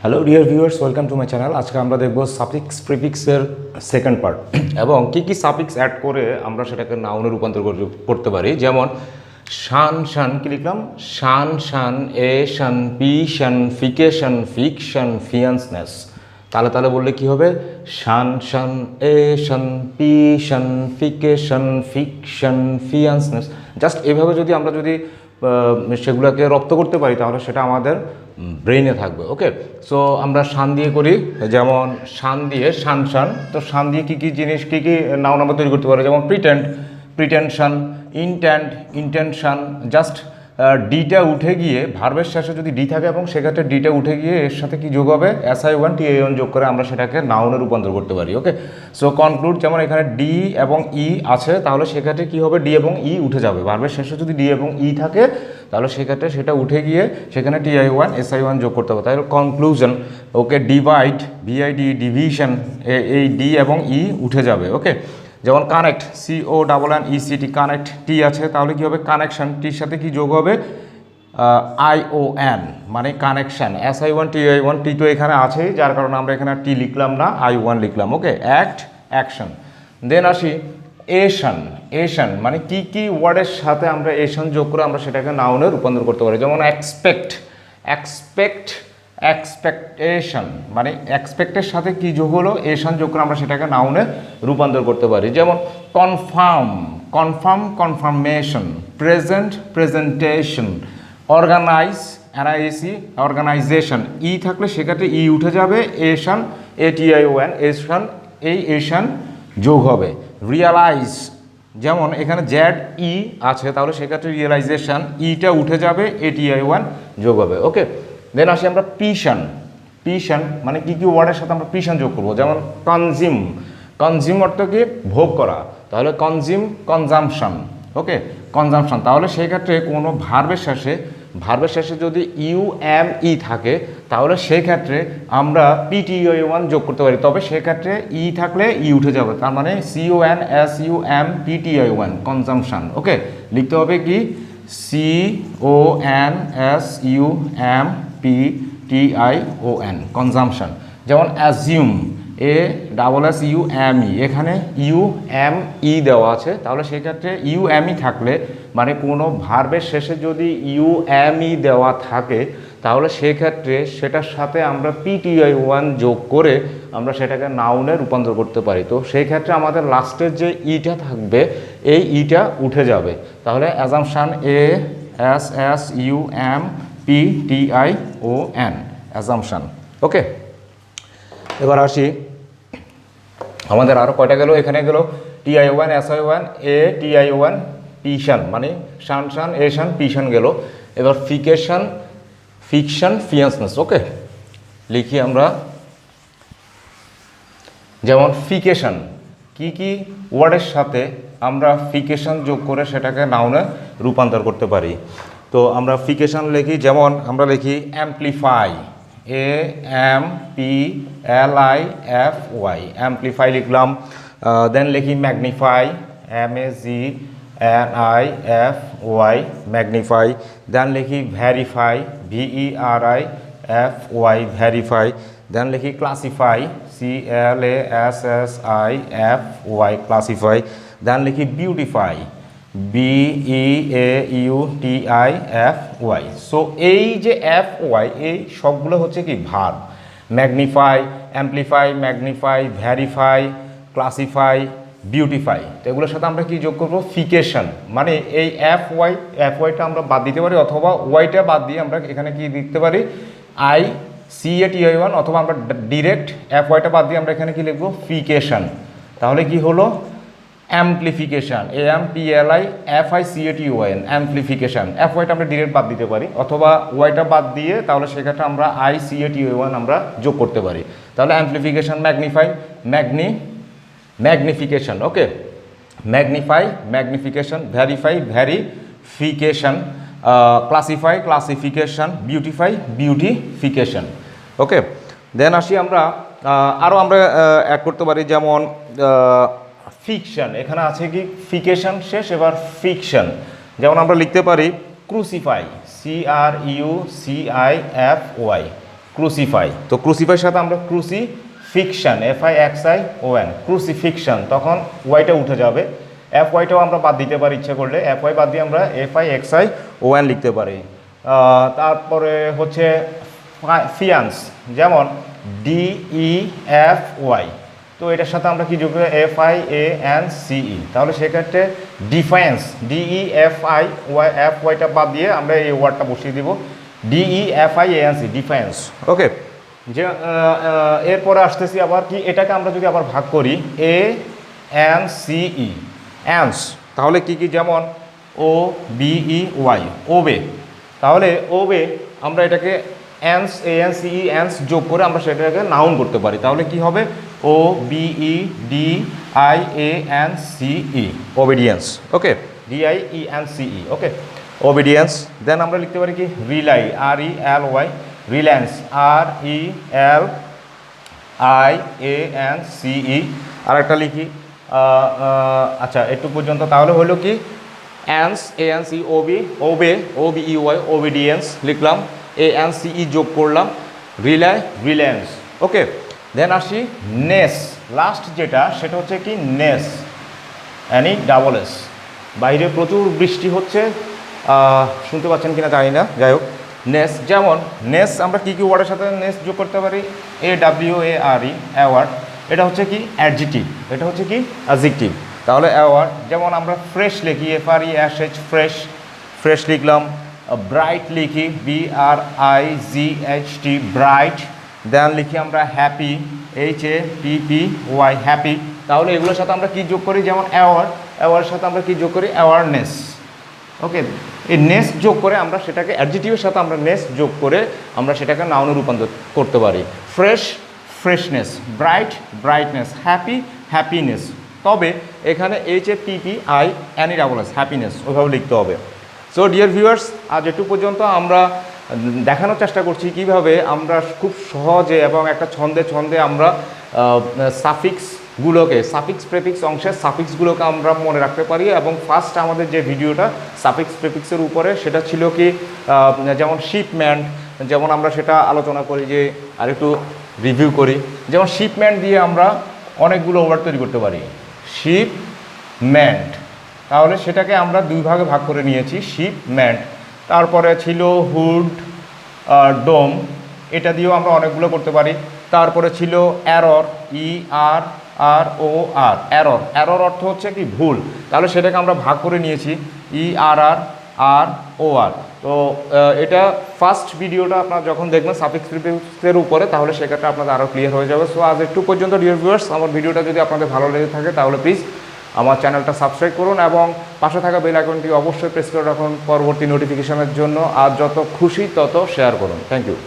Hello dear viewers, welcome to my channel. আজকে আমরা দেখব সাফিক্স প্রিফিক্সের সেকেন্ড পার্ট এবং কি সাফিক্স অ্যাড করে আমরা সেটাকে নাউনে রূপান্তর করতে পারি। যেমন শান শান কি লিখলাম, শান শান, এ শান, পি শান, ফিকেশন, ফিকশন, ফিয়ান্সনেস। তাহলে তাহলে বললে কি হবে? শান শান, এ শান, পি শান, ফিকেশন, ফিকশন, ফিয়ান্সনেস। জাস্ট এভাবে যদি আমরা সেগুলোকে রপ্ত করতে পারি তাহলে সেটা আমাদের ব্রেইনে থাকবে। ওকে, সো আমরা শান দিয়ে করি, যেমন শান দিয়ে শান শান। তো শান দিয়ে কী কী জিনিস, কী কী নাউন আমরা তৈরি করতে পারি? যেমন প্রিটেন্ড, প্রিটেনশন, ইনট্যান্ট, ইনটেনশন। জাস্ট ডিটা উঠে গিয়ে ভার্বের শেষে যদি ডি থাকে এবং সেক্ষেত্রে ডিটা উঠে গিয়ে এর সাথে কি যোগ হবে? SI1 TI1 যোগ করে আমরা সেটাকে নাউনে রূপান্তর করতে পারি। ওকে, সো কনক্লুড, যেমন এখানে ডি এবং ই আছে তাহলে সেক্ষেত্রে কি হবে? ডি এবং ই উঠে যাবে। ভার্বের শেষে যদি ডি এবং ই থাকে তাহলে সেক্ষেত্রে সেটা উঠে গিয়ে সেখানে TI1 SI1 যোগ করতে হবে। তাহলে কনক্লুশন। ওকে, ডিভাইড, VID, ডিভিশন, এই ডি এবং ই উঠে যাবে। ওকে, যেমন কানেক্ট, CONNECT, কানেক্ট, টি আছে তাহলে কি হবে? কানেকশন, টির সাথে কি যোগ হবে? ION মানে কানেকশন। SI1 TI1, টি তো এখানে আছেই, যার কারণে আমরা এখানে টি লিখলাম না, I1 লিখলাম। ওকে, অ্যাক্ট, অ্যাকশন। দেন আসি এশন। এশন মানে কি কি ওয়ার্ডের সাথে আমরা এশন যোগ করে আমরা সেটাকে নাউনে রূপান্তর করতে পারি। যেমন এক্সপেক্ট, এক্সপেক্ট, এক্সপেকটেশন মানে এক্সপেক্টের সাথে কি যোগ হলো? এশন যোগ করে আমরা সেটাকে নাউনে রূপান্তর করতে পারি। যেমন confirm, confirm, confirmation, present, presentation, organise, NIC, organisation. ই থাকলে সেক্ষেত্রে ই উঠে যাবে, এশন, ATION, এশন, এই এশন যোগ হবে। রিয়ালাইজ, যেমন এখানে জ্যাড ই আছে তাহলে সেক্ষেত্রে রিয়েলাইজেশন, ইটা উঠে যাবে, ATI1 যোগ হবে। ওকে, দেন আসি আমরা পিশন। পিশন মানে কি কি ওয়ার্ডের সাথে আমরা পিশন যোগ করবো? যেমন কনজিউম, কনজিউম অর্থ কি? ভোগ করা, তাহলে কনজিউম, কনজাম্পশন। ওকে, কনজাম্পশন। তাহলে সেই ক্ষেত্রে কোনো ভার্বের শেষে যদি UME থাকে তাহলে সেই ক্ষেত্রে আমরা PTI1 যোগ করতে পারি, তবে সেক্ষেত্রে ই থাকলে ই উঠে যাবে, তার মানে CONSUMPTI1, কনজাম্পশন। ওকে, লিখতে হবে কি? CONSUMPTION, consumption. যেমন অ্যাজিউম, ASSUME, এখানে UME দেওয়া আছে তাহলে সেক্ষেত্রে UME থাকলে মানে কোনো ভার্বের শেষে যদি UME দেওয়া থাকে তাহলে সেক্ষেত্রে সেটার সাথে আমরা PTI1 যোগ করে আমরা সেটাকে নাউনে রূপান্তর করতে পারি। তো সেই ক্ষেত্রে আমাদের লাস্টের যে ইটা থাকবে এই ইটা উঠে যাবে, তাহলে অ্যাজাম্পশন, ASSUMPTION, অ্যাজাম্পশন। ওকে, এবার আসি, আমাদের আরও কয়টা গেল? এখানে গেল TI1, SI1, ATI1, পিশন মানে শান শান, এশন, পিশন গেল। এবার ফিকেশন, ফিকশন, ফিয়ান্সনেস। ওকে, লিখি আমরা। যেমন ফিকেশন, কি কি ওয়ার্ডের সাথে আমরা ফিকেশন যোগ করে সেটাকে নাউনে রূপান্তর করতে পারি? তো আমরা ফিকেশন লিখি, যেমন আমরা লিখি অ্যাম্পলিফাই, AMPLIFY, অ্যাম্পলিফাই লিখলাম। দেন লিখি ম্যাগনিফাই, MAGNIFY, ম্যাগনিফাই। দেন লিখি ভ্যারিফাই, VERIFY, ভ্যারিফাই। দেন লিখি ক্লাসিফাই, CLASSIFY, ক্লাসিফাই। দেন লিখি বিউটিফাই, BEAUTIFY। সো এই যে FY, এই সবগুলো হচ্ছে কি? Verb. Magnify, amplify, magnify, verify, classify, beautify. তো এগুলোর সাথে আমরা কি যোগ করবো? ফিকেশন মানে এই FYটা আমরা বাদ দিতে পারি, অথবা ওয়াইটা বাদ দিয়ে আমরা এখানে কি লিখতে পারি? ICATI1, অথবা আমরা ডিরেক্ট FYটা বাদ দিয়ে আমরা এখানে কি লিখবো? ফিকেশন। তাহলে কি হলো? Amplification, AMPLIFICATION, amplification. FYটা আমরা ডিরেক্ট বাদ দিতে পারি, অথবা ওয়াইটা বাদ দিয়ে তাহলে সেক্ষেত্রে আমরা ICATI1 আমরা যোগ করতে পারি। তাহলে amplification, magnify, magnification. Okay, magnify, magnification, verify, verification, classify, classification, beautify, beautification. Okay, then আসি আমরা আরও আমরা অ্যাড করতে পারি। যেমন ফিকশন, এখানে আছে কি? ফিকেশন শেষ, এবার ফিকশন। যেমন আমরা লিখতে পারি ক্রুসিফাই, CRUCIFY, ক্রুসিফাই। তো ক্রুসিফাইয়ের সাথে আমরা ক্রুসিফিকশন, FIXION, ক্রুসিফিকশন, তখন ওয়াইটা উঠে যাবে। FYটাও আমরা বাদ দিতে পারি ইচ্ছে করলে, FY বাদ দিয়ে আমরা FIXION লিখতে পারি। তারপরে হচ্ছে ফিয়ান্স, যেমন DEFY, তো এটার সাথে আমরা কি যোগ করি FIANCE, তাহলে সেক্ষেত্রে ডিফেন্স, DEFYটা বাদ দিয়ে আমরা এই ওয়ার্ডটা বসিয়ে দিব DEFIANC, ডিফেন্স। ওকে, যে এরপরে আসতেছি আবার কি, এটাকে আমরা যদি আবার ভাগ করি ANCE, অ্যান্স, তাহলে কি কি, যেমন OBEY, ওবে, তাহলে ওবে আমরা এটাকে অ্যান্স, ANCE, অ্যান্স যোগ করে আমরা সেটাকে নাউন করতে পারি, তাহলে কি হবে OBEDIANCE, ওবিডিয়েন্স। ওকে, DIENCE, ওকে, ওবিডিয়েন্স। দেন আমরা লিখতে পারি কি রিলাই, RELY, রিল্যান্স, RELIANCE, আর একটা লিখি, আচ্ছা একটু পর্যন্ত, তাহলে হলো কি অ্যান্স, ANCE, ওবে, OBEY, ওবিডিয়েন্স লিখলাম, ANCE যোগ করলাম, রিলাই, রিল্যান্স। ওকে, দেন আসি নেস, লাস্ট যেটা সেটা হচ্ছে কি নেস, NESS। বাইরে প্রচুর বৃষ্টি হচ্ছে, শুনতে পাচ্ছেন কিনা জানি না, যাই হোক নেস, যেমন নেস আমরা কি কি ওয়ার্ডের সাথে নেস যোগ করতে পারি, AWARE, অ্যাওয়ার্ড, এটা হচ্ছে কি অ্যাডজেক্টিভ, এটা হচ্ছে কি অ্যাডজেক্টিভ, তাহলে অ্যাওয়ার্ড। যেমন আমরা ফ্রেশ লিখি FRESH, ফ্রেশ, ফ্রেশ লিখলাম। ব্রাইট লিখি BRIGHT, ব্রাইট। দেন লিখি আমরা হ্যাপি, HAPPY, হ্যাপি, তাহলে এগুলোর সাথে আমরা কি যোগ করি, যেমন অ্যাওয়ার্ড, অ্যাওয়ার্ডের সাথে আমরা কি যোগ করি অ্যাওয়ারনেস। ওকে, এই নেস যোগ করে আমরা সেটাকে অ্যাডজেক্টিভের সাথে আমরা নেস যোগ করে আমরা সেটাকে নাউনে রূপান্তর করতে পারি। Fresh, freshness, bright, brightness, happy, happiness, তবে এখানে HAPPINESS, হ্যাপিনেস, ওইভাবে লিখতে হবে। সো ডিয়ার ভিউয়ার্স, আজ একটু পর্যন্ত আমরা দেখানোর চেষ্টা করছি কিভাবে আমরা খুব সহজে এবং একটা ছন্দে ছন্দে আমরা সাফিক্সগুলোকে, সাফিক্স প্রেফিক্স অংশের সাফিক্সগুলোকে আমরা মনে রাখতে পারি। এবং ফার্স্ট আমাদের যে ভিডিওটা সাফিক্স প্রেফিক্সের উপরে, সেটা ছিল কি যেমন শিপমেন্ট, যেমন আমরা সেটা আলোচনা করি, যে আরেকটু রিভিউ করি, যেমন শিপমেন্ট দিয়ে আমরা অনেকগুলো ওয়ার্ড তৈরি করতে পারি, শিপমেন্ট, তাহলে সেটাকে আমরা দুই ভাগে ভাগ করে নিয়েছি, শিপমেন্ট। তারপরে ছিল হুড, ডোম, এটা দিয়েও আমরা অনেকগুলো করতে পারি। তারপরে ছিল এরর, ERROR, এরর, এরর অর্থ হচ্ছে কি ভুল, তাহলে সেটাকে আমরা ভাগ করে নিয়েছি ERROR। তো এটা ফার্স্ট ভিডিওটা আপনারা যখন দেখবেন সাফিক্স প্রিফিক্সের উপরে, তাহলে সেক্ষেত্রে আপনাদের আরও ক্লিয়ার হয়ে যাবে। সো আজ একটু পর্যন্ত ডিয়ার ভিউয়ার্স, আমার ভিডিওটা যদি আপনাদের ভালো লেগে থাকে তাহলে প্লিজ আমার চ্যানেলটা সাবস্ক্রাইব করুন এবং পাশে থাকা বেল আইকনটি অবশ্যই প্রেস করে রাখুন পরবর্তী নোটিফিকেশনের জন্য। আর যত খুশি তত শেয়ার করুন। Thank you.